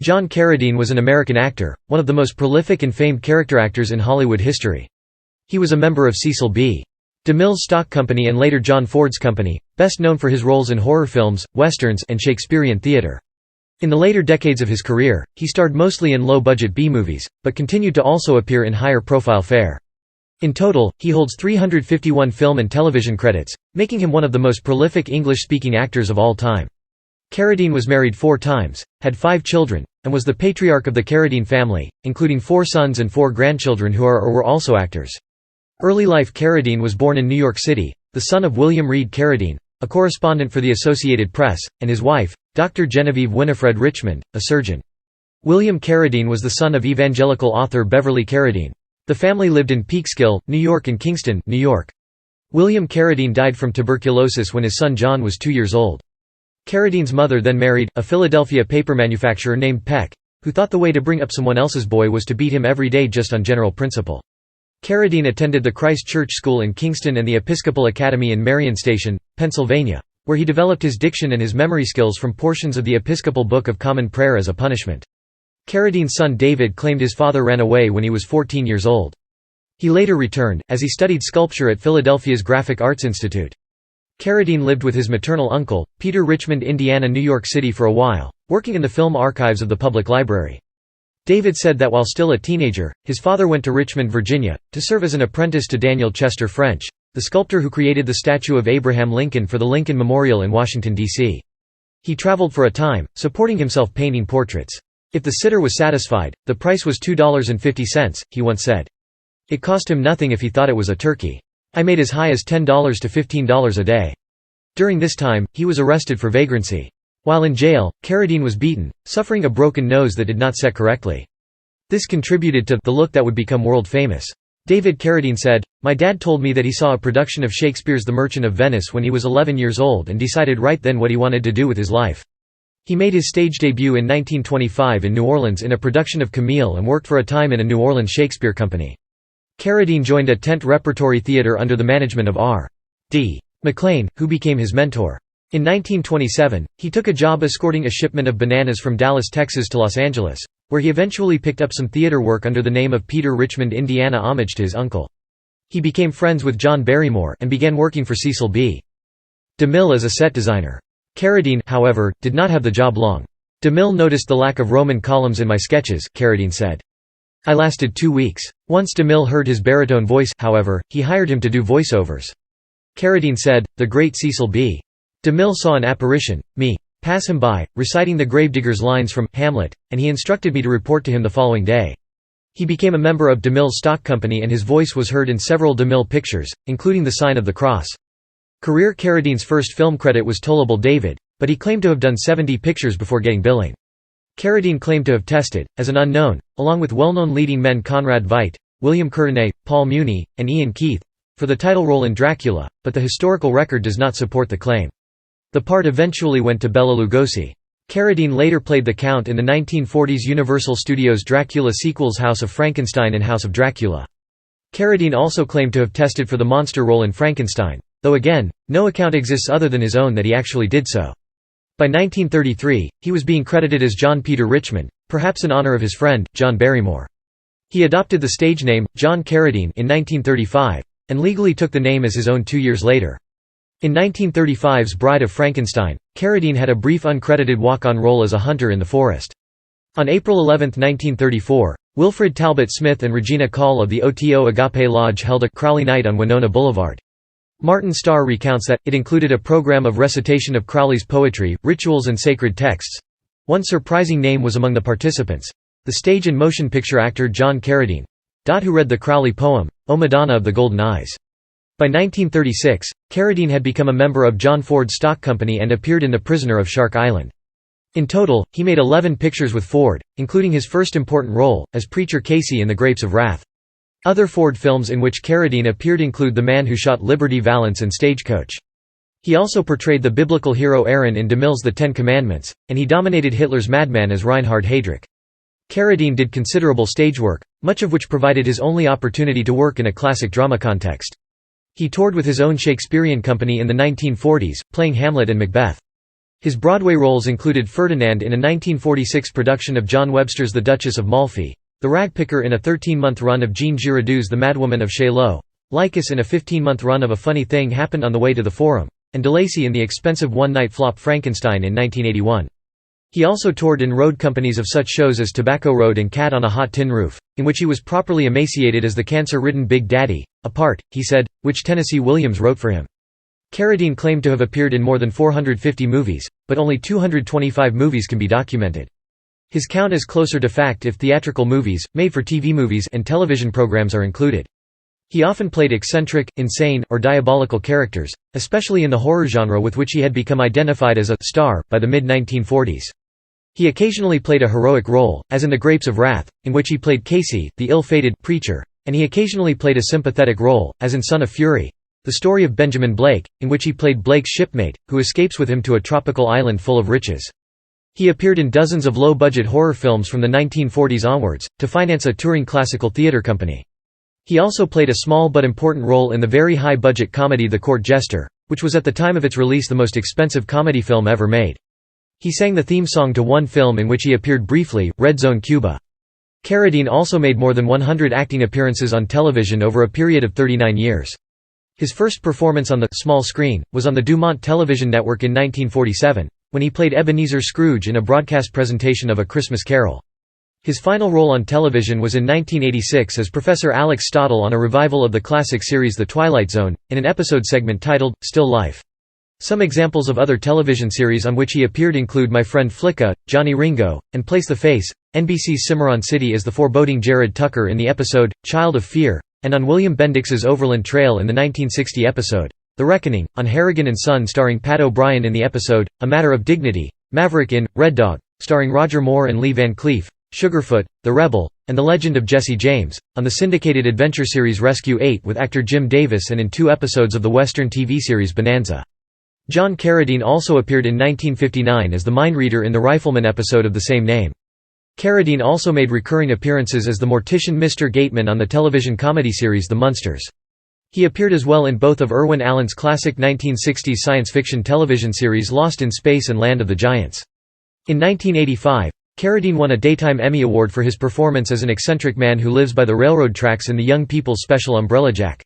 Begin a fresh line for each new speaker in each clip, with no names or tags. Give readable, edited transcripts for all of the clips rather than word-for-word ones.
John Carradine was an American actor, one of the most prolific and famed character actors in Hollywood history. He was a member of Cecil B. DeMille's stock company and later John Ford's company, best known for his roles in horror films, westerns, and Shakespearean theater. In the later decades of his career, he starred mostly in low-budget B-movies, but continued to also appear in higher-profile fare. In total, he holds 351 film and television credits, making him one of the most prolific English-speaking actors of all time. Carradine was married 4 times, had 5 children, and was the patriarch of the Carradine family, including 4 sons and 4 grandchildren who are or were also actors. Early life. Carradine was born in New York City, the son of William Reed Carradine, a correspondent for the Associated Press, and his wife, Dr. Genevieve Winnifred Richmond, a surgeon. William Carradine was the son of evangelical author Beverly Carradine. The family lived in Peekskill, New York and Kingston, New York. William Carradine died from tuberculosis when his son John was 2 years old. Carradine's mother then married a Philadelphia paper manufacturer named Peck, who thought the way to bring up someone else's boy was to beat him every day just on general principle. Carradine attended the Christ Church School in Kingston and the Episcopal Academy in Merion Station, Pennsylvania, where he developed his diction and his memory skills from portions of the Episcopal Book of Common Prayer as a punishment. Carradine's son David claimed his father ran away when he was 14 years old. He later returned, as he studied sculpture at Philadelphia's Graphic Arts Institute. Carradine lived with his maternal uncle, Peter Richmond, New York City for a while, working in the film archives of the public library. David said that while still a teenager, his father went to Richmond, Virginia, to serve as an apprentice to Daniel Chester French, the sculptor who created the statue of Abraham Lincoln for the Lincoln Memorial in Washington, D.C. He traveled for a time, supporting himself painting portraits. If the sitter was satisfied, the price was $2.50, he once said. It cost him nothing if he thought it was a turkey. I made as high as $10 to $15 a day. During this time, he was arrested for vagrancy. While in jail, Carradine was beaten, suffering a broken nose that did not set correctly. This contributed to the look that would become world famous. David Carradine said, "My dad told me that he saw a production of Shakespeare's The Merchant of Venice when he was 11 years old and decided right then what he wanted to do with his life." He made his stage debut in 1925 in New Orleans in a production of Camille and worked for a time in a New Orleans Shakespeare company. Carradine joined a tent repertory theater under the management of R.D. McLean, who became his mentor. In 1927, he took a job escorting a shipment of bananas from Dallas, Texas to Los Angeles, where he eventually picked up some theater work under the name of Peter Richmond, homage to his uncle. He became friends with John Barrymore and began working for Cecil B. DeMille as a set designer. Carradine, however, did not have the job long. DeMille noticed the lack of Roman columns in my sketches, Carradine said. I lasted 2 weeks. Once DeMille heard his baritone voice, however, he hired him to do voiceovers. Carradine said, "The great Cecil B. DeMille saw an apparition, me, pass him by, reciting the gravedigger's lines from Hamlet, and he instructed me to report to him the following day." He became a member of DeMille's stock company and his voice was heard in several DeMille pictures, including The Sign of the Cross. Career. Carradine's first film credit was Tollable David, but he claimed to have done 70 pictures before getting billing. Carradine claimed to have tested, as an unknown, along with well-known leading men Conrad Veidt, William Courtenay, Paul Muni, and Ian Keith, for the title role in Dracula, but the historical record does not support the claim. The part eventually went to Bela Lugosi. Carradine later played the Count in the 1940s Universal Studios Dracula sequels House of Frankenstein and House of Dracula. Carradine also claimed to have tested for the monster role in Frankenstein, though again, no account exists other than his own that he actually did so. By 1933, he was being credited as John Peter Richmond, perhaps in honor of his friend, John Barrymore. He adopted the stage name, John Carradine, in 1935, and legally took the name as his own 2 years later. In 1935's Bride of Frankenstein, Carradine had a brief uncredited walk-on role as a hunter in the forest. On April 11, 1934, Wilfred Talbot Smith and Regina Call of the OTO Agape Lodge held a Crowley Night on Winona Boulevard. Martin Starr recounts that, it included a program of recitation of Crowley's poetry, rituals and sacred texts. One surprising name was among the participants, the stage and motion picture actor John Carradine, who read the Crowley poem, O Madonna of the Golden Eyes. By 1936, Carradine had become a member of John Ford's stock company and appeared in The Prisoner of Shark Island. In total, he made 11 pictures with Ford, including his first important role, as Preacher Casey in The Grapes of Wrath. Other Ford films in which Carradine appeared include The Man Who Shot Liberty Valance and Stagecoach. He also portrayed the biblical hero Aaron in DeMille's The Ten Commandments, and he dominated Hitler's madman as Reinhard Heydrich. Carradine did considerable stage work, much of which provided his only opportunity to work in a classic drama context. He toured with his own Shakespearean company in the 1940s, playing Hamlet and Macbeth. His Broadway roles included Ferdinand in a 1946 production of John Webster's The Duchess of Malfi, the ragpicker in a 13-month run of Jean Giraudoux' The Madwoman of Chaillot, Lycus in a 15-month run of A Funny Thing Happened on the Way to the Forum, and DeLacy in the expensive one-night flop Frankenstein in 1981. He also toured in road companies of such shows as Tobacco Road and Cat on a Hot Tin Roof, in which he was properly emaciated as the cancer-ridden Big Daddy, a part, he said, which Tennessee Williams wrote for him. Carradine claimed to have appeared in more than 450 movies, but only 225 movies can be documented. His count is closer to fact if theatrical movies, made-for-TV movies and television programs are included. He often played eccentric, insane, or diabolical characters, especially in the horror genre with which he had become identified as a «star» by the mid-1940s. He occasionally played a heroic role, as in The Grapes of Wrath, in which he played Casey, the ill-fated preacher, and he occasionally played a sympathetic role, as in Son of Fury, the story of Benjamin Blake, in which he played Blake's shipmate, who escapes with him to a tropical island full of riches. He appeared in dozens of low-budget horror films from the 1940s onwards, to finance a touring classical theatre company. He also played a small but important role in the very high-budget comedy The Court Jester, which was at the time of its release the most expensive comedy film ever made. He sang the theme song to one film in which he appeared briefly, Red Zone Cuba. Carradine also made more than 100 acting appearances on television over a period of 39 years. His first performance on the small screen was on the Dumont Television Network in 1947, when he played Ebenezer Scrooge in a broadcast presentation of A Christmas Carol. His final role on television was in 1986 as Professor Alex Stottle on a revival of the classic series The Twilight Zone, in an episode segment titled, Still Life. Some examples of other television series on which he appeared include My Friend Flicka, Johnny Ringo, and Place the Face, NBC's Cimarron City as the foreboding Jared Tucker in the episode, Child of Fear, and on William Bendix's Overland Trail in the 1960 episode, The Reckoning, on Harrigan and Son starring Pat O'Brien in the episode, A Matter of Dignity, Maverick in Red Dog, starring Roger Moore and Lee Van Cleef, Sugarfoot, The Rebel, and The Legend of Jesse James, on the syndicated adventure series Rescue 8 with actor Jim Davis and in 2 episodes of the Western TV series Bonanza. John Carradine also appeared in 1959 as the mind-reader in the Rifleman episode of the same name. Carradine also made recurring appearances as the mortician Mr. Gateman on the television comedy series The Munsters. He appeared as well in both of Irwin Allen's classic 1960s science fiction television series Lost in Space and Land of the Giants. In 1985, Carradine won a Daytime Emmy Award for his performance as an eccentric man who lives by the railroad tracks in the Young People's special Umbrella Jack.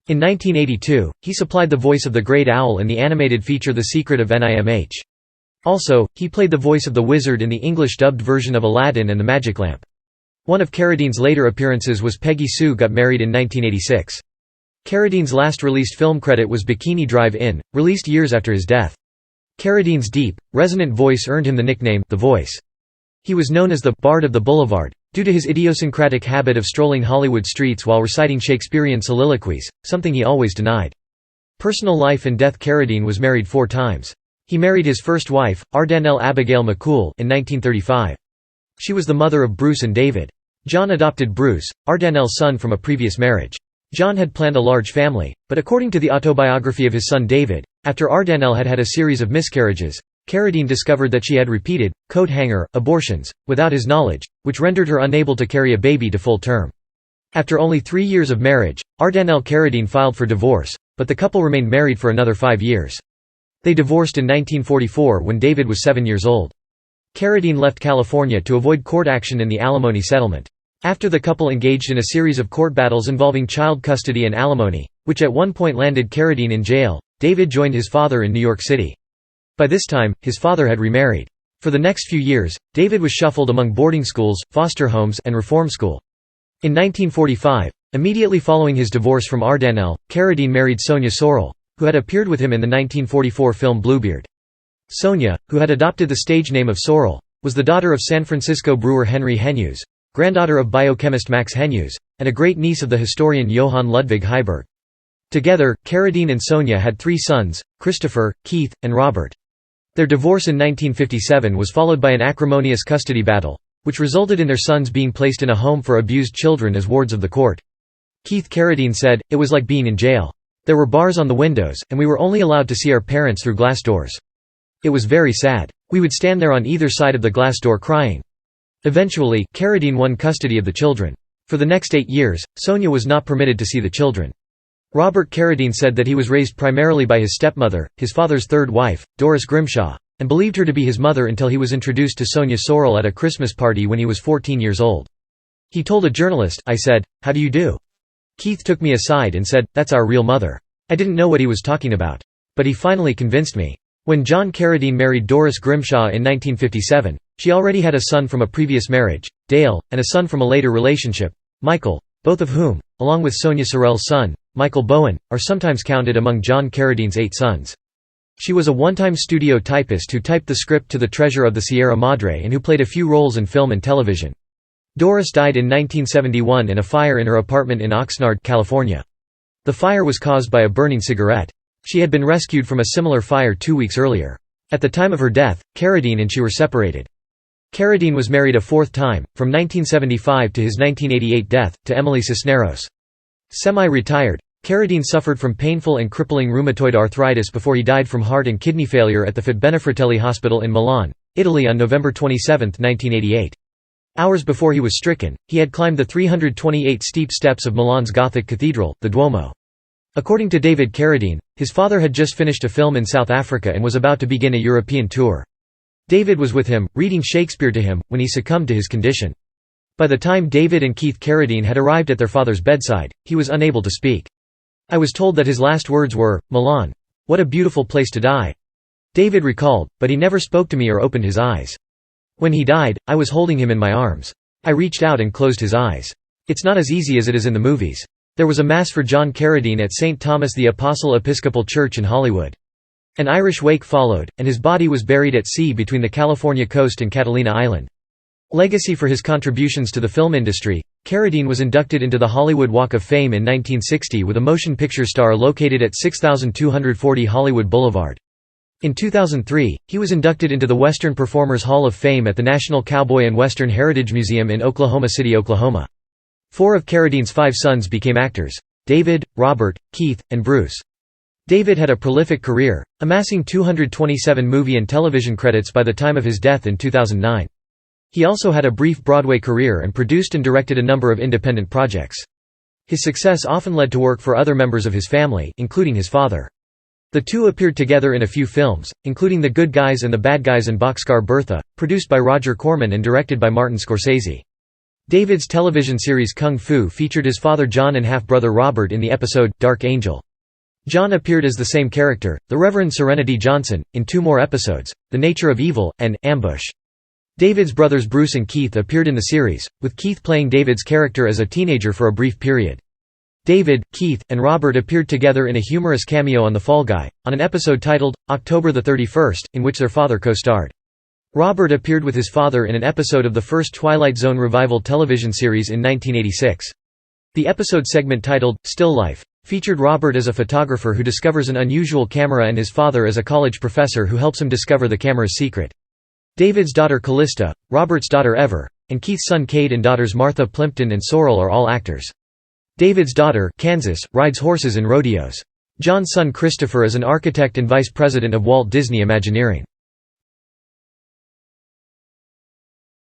In 1982, he supplied the voice of the Great Owl in the animated feature The Secret of NIMH. Also, he played the voice of the Wizard in the English-dubbed version of Aladdin and the Magic Lamp. One of Carradine's later appearances was Peggy Sue Got Married in 1986. Carradine's last released film credit was Bikini Drive-In, released years after his death. Carradine's deep, resonant voice earned him the nickname, The Voice. He was known as the «Bard of the Boulevard», due to his idiosyncratic habit of strolling Hollywood streets while reciting Shakespearean soliloquies, something he always denied. Personal life and death. Carradine was married 4 times. He married his first wife, Ardanelle Abigail McCool, in 1935. She was the mother of Bruce and David. John adopted Bruce, Ardanelle's son, from a previous marriage. John had planned a large family, but according to the autobiography of his son David, after Ardanelle had had a series of miscarriages, Carradine discovered that she had repeated, coat hanger, abortions, without his knowledge, which rendered her unable to carry a baby to full term. After only 3 years of marriage, Ardanelle Carradine filed for divorce, but the couple remained married for another 5 years. They divorced in 1944 when David was 7 years old. Carradine left California to avoid court action in the alimony settlement. After the couple engaged in a series of court battles involving child custody and alimony, which at one point landed Carradine in jail, David joined his father in New York City. By this time, his father had remarried. For the next few years, David was shuffled among boarding schools, foster homes, and reform school. In 1945, immediately following his divorce from Ardanelle, Carradine married Sonia Sorrell, who had appeared with him in the 1944 film Bluebeard. Sonia, who had adopted the stage name of Sorrell, was the daughter of San Francisco brewer Henry Henyus, granddaughter of biochemist Max Henyus, and a great-niece of the historian Johann Ludwig Heiberg. Together, Carradine and Sonia had 3 sons, Christopher, Keith, and Robert. Their divorce in 1957 was followed by an acrimonious custody battle, which resulted in their sons being placed in a home for abused children as wards of the court. Keith Carradine said, "It was like being in jail. There were bars on the windows, and we were only allowed to see our parents through glass doors. It was very sad. We would stand there on either side of the glass door crying." Eventually, Carradine won custody of the children. For the next 8 years, Sonia was not permitted to see the children. Robert Carradine said that he was raised primarily by his stepmother, his father's third wife, Doris Grimshaw, and believed her to be his mother until he was introduced to Sonia Sorrell at a Christmas party when he was 14 years old. He told a journalist, "I said, 'How do you do?' Keith took me aside and said, 'That's our real mother.' I didn't know what he was talking about. But he finally convinced me." When John Carradine married Doris Grimshaw in 1957, she already had a son from a previous marriage, Dale, and a son from a later relationship, Michael, both of whom, along with Sonia Sorrell's son, Michael Bowen, are sometimes counted among John Carradine's 8 sons. She was a one-time studio typist who typed the script to The Treasure of the Sierra Madre and who played a few roles in film and television. Doris died in 1971 in a fire in her apartment in Oxnard, California. The fire was caused by a burning cigarette. She had been rescued from a similar fire 2 weeks earlier. At the time of her death, Carradine and she were separated. Carradine was married a 4th time, from 1975 to his 1988 death, to Emily Cisneros. Semi-retired, Carradine suffered from painful and crippling rheumatoid arthritis before he died from heart and kidney failure at the Fedbenefratelli Hospital in Milan, Italy on November 27, 1988. Hours before he was stricken, he had climbed the 328 steep steps of Milan's Gothic cathedral, the Duomo. According to David Carradine, his father had just finished a film in South Africa and was about to begin a European tour. David was with him, reading Shakespeare to him, when he succumbed to his condition. By the time David and Keith Carradine had arrived at their father's bedside, he was unable to speak. "I was told that his last words were, 'Milan. What a beautiful place to die.'" David recalled, "But he never spoke to me or opened his eyes. When he died, I was holding him in my arms. I reached out and closed his eyes. It's not as easy as it is in the movies." There was a mass for John Carradine at St. Thomas the Apostle Episcopal Church in Hollywood. An Irish wake followed, and his body was buried at sea between the California coast and Catalina Island. Legacy for his contributions to the film industry, Carradine was inducted into the Hollywood Walk of Fame in 1960 with a motion picture star located at 6240 Hollywood Boulevard. In 2003, he was inducted into the Western Performers Hall of Fame at the National Cowboy and Western Heritage Museum in Oklahoma City, Oklahoma. 4 of Carradine's 5 sons became actors: David, Robert, Keith, and Bruce. David had a prolific career, amassing 227 movie and television credits by the time of his death in 2009. He also had a brief Broadway career and produced and directed a number of independent projects. His success often led to work for other members of his family, including his father. The two appeared together in a few films, including The Good Guys and the Bad Guys and Boxcar Bertha, produced by Roger Corman and directed by Martin Scorsese. David's television series Kung Fu featured his father John and half-brother Robert in the episode, Dark Angel. John appeared as the same character, the Reverend Serenity Johnson, in 2 more episodes, The Nature of Evil, and Ambush. David's brothers Bruce and Keith appeared in the series, with Keith playing David's character as a teenager for a brief period. David, Keith, and Robert appeared together in a humorous cameo on The Fall Guy, on an episode titled, October the 31st, in which their father co-starred. Robert appeared with his father in an episode of the first Twilight Zone revival television series in 1986. The episode segment titled, Still Life, featured Robert as a photographer who discovers an unusual camera and his father as a college professor who helps him discover the camera's secret. David's daughter Callista, Robert's daughter Ever, and Keith's son Cade and daughters Martha Plimpton and Sorrel are all actors. David's daughter, Kansas, rides horses in rodeos. John's son Christopher is an architect and vice president of Walt Disney Imagineering.